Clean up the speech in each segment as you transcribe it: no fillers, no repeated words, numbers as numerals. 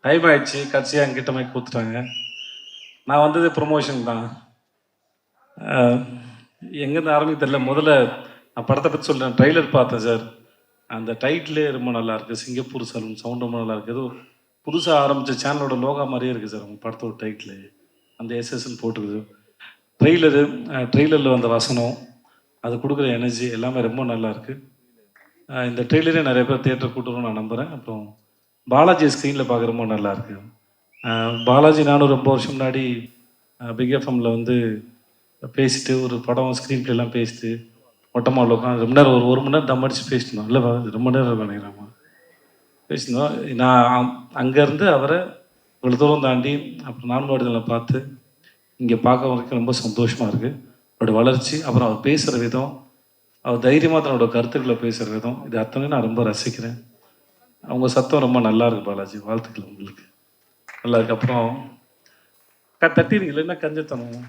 Time ஆயிடுச்சு. கடைசியாக என்கிட்ட மைக் கொடுத்துட்டாங்க. நான் வந்தது ப்ரொமோஷன் தான். எங்கேருந்து ஆரம்பிக்க தெரியல. முதல்ல நான் படத்தை பற்றி சொல்கிறேன். ட்ரெய்லர் பார்த்தேன் சார். அந்த டைட்டிலே ரொம்ப நல்லாயிருக்கு. சிங்கப்பூர் சலூன் சவுண்ட் ரொம்ப நல்லாயிருக்கு. ஏதோ புதுசாக ஆரம்பித்த சேனலோட லோகா மாதிரியே இருக்குது சார் உங்கள் படத்தோட டைட்டில். அந்த எஸ்எஸ்ன்னு போட்டுருக்குது. ட்ரெய்லரில் வந்த வசனம், அது கொடுக்குற எனர்ஜி எல்லாமே ரொம்ப நல்லாயிருக்கு. இந்த ட்ரெய்லரே நிறைய பேர் தியேட்டர் கூட்டுறோம்னு நான் நம்புகிறேன். அப்புறம் பாலாஜி ஸ்க்ரீனில் பார்க்க ரொம்ப நல்லாயிருக்கு. பாலாஜி நானும் ரொம்ப வருஷம் முன்னாடி பிக் எஃப்எம்மில் வந்து பேசிட்டு ஒரு படம் ஸ்க்ரீன் பிளேலாம் பேசிட்டு மொட்டமாக உட்காந்து ரொம்ப நேரம் ஒரு மணி நேரம் தம் அடிச்சு பேசிட்டோம். இல்லை ரொம்ப நேரம் நினைக்கிறேன் பேசினோம். நான் அங்கேருந்து அவரை இவ்வளோ தூரம் தாண்டி அப்புறம் நான்காடுகளை பார்த்து இங்கே பார்க்க வரைக்கும் ரொம்ப சந்தோஷமாக இருக்குது. அவரோட வளர்ச்சி, அப்புறம் அவர் பேசுகிற விதம், அவர் தைரியமாக தன்னோட கருத்துக்களை பேசுகிற விதம், இது அத்தனையும் நான் ரொம்ப ரசிக்கிறேன். அவங்க சத்தம் ரொம்ப நல்லா இருக்கு பாலாஜி. வாழ்த்துக்கள் உங்களுக்கு. நல்லா இருக்கு. அப்புறம் தட்டிடுங்க, இல்லைன்னா கஞ்சத்தனம்.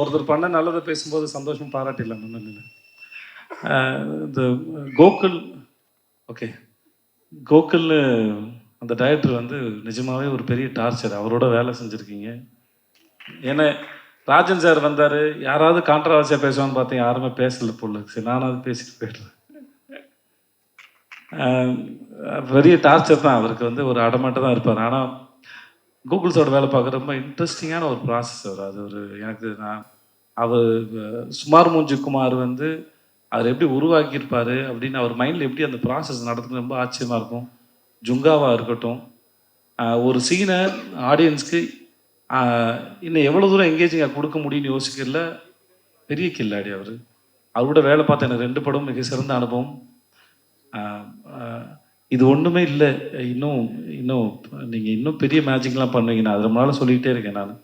ஒருத்தர் பண்ண நல்லதை பேசும்போது சந்தோஷம் பாராட்டிடலாம். இந்த கோகுல், ஓகே, கோகுல்னு அந்த டைரக்டர் வந்து நிஜமாவே ஒரு பெரிய டார்ச்சர். அவரோட வேலை செஞ்சுருக்கீங்க. ஏன்னா ராஜன் சார் வந்தார், யாராவது கான்ட்ரவர்சியாக பேசுவான்னு பார்த்தீங்க, யாருமே பேசலை போல. சரி, நானாவது பேசிட்டு போயிடுறேன். பெரிய டார்ச்சர் தான். அவருக்கு வந்து ஒரு அடமாட்டம் தான் இருப்பார். ஆனால் கூகுள்ஸோட வேலை பார்க்க ரொம்ப இன்ட்ரெஸ்டிங்கான ஒரு ப்ராசஸ் அவர். அது ஒரு எனக்கு அவர் சுமார் மூஞ்சி குமார் வந்து அவர் எப்படி உருவாக்கியிருப்பார் அப்படின்னு அவர் மைண்டில் எப்படி அந்த ப்ராசஸ் நடத்துறது ரொம்ப ஆச்சரியமாக இருக்கும். ஜுங்காவாக இருக்கட்டும், ஒரு சீனை ஆடியன்ஸ்க்கு இன்னும் எவ்வளோ தூரம் எங்கேஜிங்காக கொடுக்க முடியும்னு யோசிக்கல. பெரிய கில்லாடி அவர். அவரோட வேலை பார்த்த எனக்கு 2 படம் மிக சிறந்த அனுபவம். இது ஒன்றுமே இல்லை. இன்னும் நீங்கள் இன்னும் பெரிய மேஜிக்லாம் பண்ணுவீங்க. நான் அது ரொம்ப நாள் சொல்லிக்கிட்டே இருக்கேன். நான்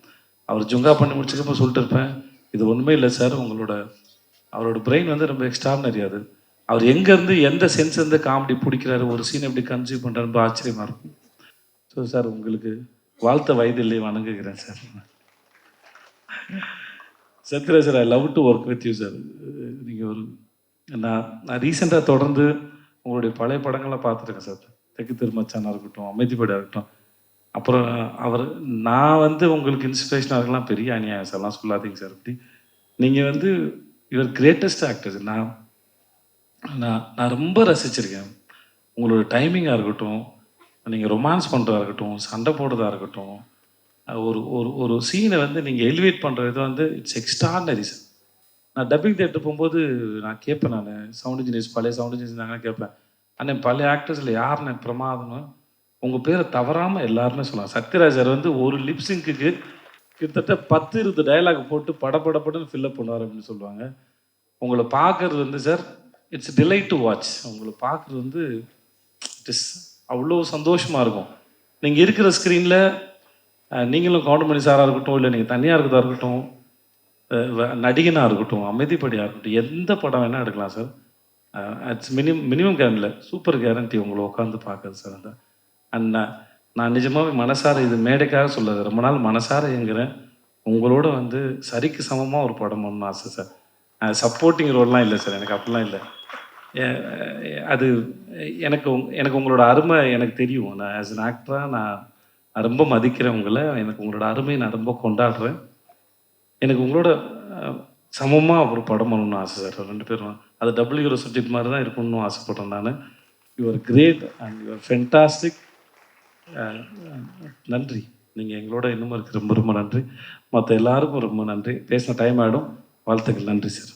அவர் ஜுங்கா பண்ணி முடிச்சக்கப்போ சொல்லிட்டு இருப்பேன், இது ஒன்றுமே இல்லை சார், அவரோட பிரெயின் வந்து ரொம்ப எக்ஸ்ட்ரானரி. அது அவர் எங்கேருந்து எந்த சென்ஸ்லேருந்து காமெடி பிடிக்கிறாரு, ஒரு சீன் எப்படி கன்சியூவ் பண்ணுறாரு, ரொம்ப ஆச்சரியமாக இருக்கும். ஸோ சார், உங்களுக்கு வாழ்த்த வயதில்லை, வணங்குகிறேன் sir. Sathyaraj sir, I love to work with you sir. நீங்கள் நான் ரீசெண்டாக தொடர்ந்து உங்களுடைய பழைய படங்களை பார்த்துருக்கேன் சார். தெற்கு திருமச்சானாக இருக்கட்டும், அமைதிப்படியாக இருக்கட்டும். அப்புறம் நான் வந்து உங்களுக்கு இன்ஸ்பிரேஷனாக இருக்கலாம். பெரிய அநியாயம் சார்லாம் சொல்லாதீங்க சார். அப்படி நீங்கள் வந்து யுவர் கிரேட்டஸ்ட் ஆக்டர்ஸ். நான் ரொம்ப ரசிச்சிருக்கேன். உங்களோட டைமிங்காக இருக்கட்டும், நீங்கள் ரொமான்ஸ் பண்ணுறதா இருக்கட்டும், சண்டை போடுறதா இருக்கட்டும், ஒரு சீனை வந்து நீங்கள் எலிவேட் பண்ணுற விதம் வந்து இட்ஸ் எக்ஸ்ட்ரானரி சார். நான் டப்பிங் தேட்டர் போகும்போது நான் கேட்பேன். நான் சவுண்ட் இன்ஜினியர்ஸ், பழைய சவுண்ட் இன்ஜினியர்ஸ் இருந்தாங்கன்னா கேட்பேன், அண்ணே பழைய ஆக்டர்ஸில் யாருன்னு பிரமாதம்னு உங்கள் பேரை தவறாமல் எல்லாருமே சொல்லலாம். சத்யராஜ் சார் வந்து ஒரு லிப்ஸிங்க்கு கிட்டத்தட்ட 10-20 டயலாக் போட்டு படப்படப்படன்னு ஃபில்லப் பண்ணுவார் அப்படின்னு சொல்லுவாங்க. உங்களை பார்க்குறது வந்து sir, it's delight to watch. உங்களை பார்க்குறது வந்து இட் இஸ் அவ்வளோ சந்தோஷமாக இருக்கும். நீங்கள் இருக்கிற ஸ்க்ரீனில் நீங்களும் கவுண்டமணி சாராக இருக்கட்டும், இல்லை நீங்கள் தனியாக இருக்கிறதா இருக்கட்டும், நடிகனாக இருக்கட்டும், அமைதிப்படியாக இருக்கட்டும், எந்த படம் வேணால் எடுக்கலாம் சார். இட்ஸ் மினிமம் கேரண்டில் சூப்பர் கேரண்டி உங்களை உட்காந்து பார்க்குறது சார். அந்த அண்ட் நான் நிஜமாகவே மனசார, இது மேடைக்காக சொல்லாது, ரொம்ப நாள் மனசார எங்கிறேன். உங்களோட வந்து சரிக்கு சமமாக ஒரு படம் ஒன்று ஆசை சார். சப்போர்ட்டிங் ரோல்லாம் இல்லை சார், எனக்கு அப்படிலாம் இல்லை. அது எனக்கு உங்களோட அருமை எனக்கு தெரியும். நான் ஆஸ் அன் ஆக்டராக நான் ரொம்ப மதிக்கிறேன் உங்களை. எனக்கு உங்களோட அருமையை நான் ரொம்ப கொண்டாடுறேன். எனக்கு உங்களோட சமமாக ஒரு படம் பண்ணணும்னு ஆசை சார். 2 பேரும் அது டபுள் ஹீரோ சப்ஜெக்ட் மாதிரி தான் இருக்கணும்னு ஆசைப்படுறேன் நான். You are great and you are fantastic. நன்றி. நீங்கள் எங்களோட இன்னமும் இருக்கு. ரொம்ப ரொம்ப நன்றி. மற்ற எல்லாருக்கும் ரொம்ப நன்றி. பேசின டைம் ஆகிடும். வாழ்த்துக்கள். நன்றி சார்.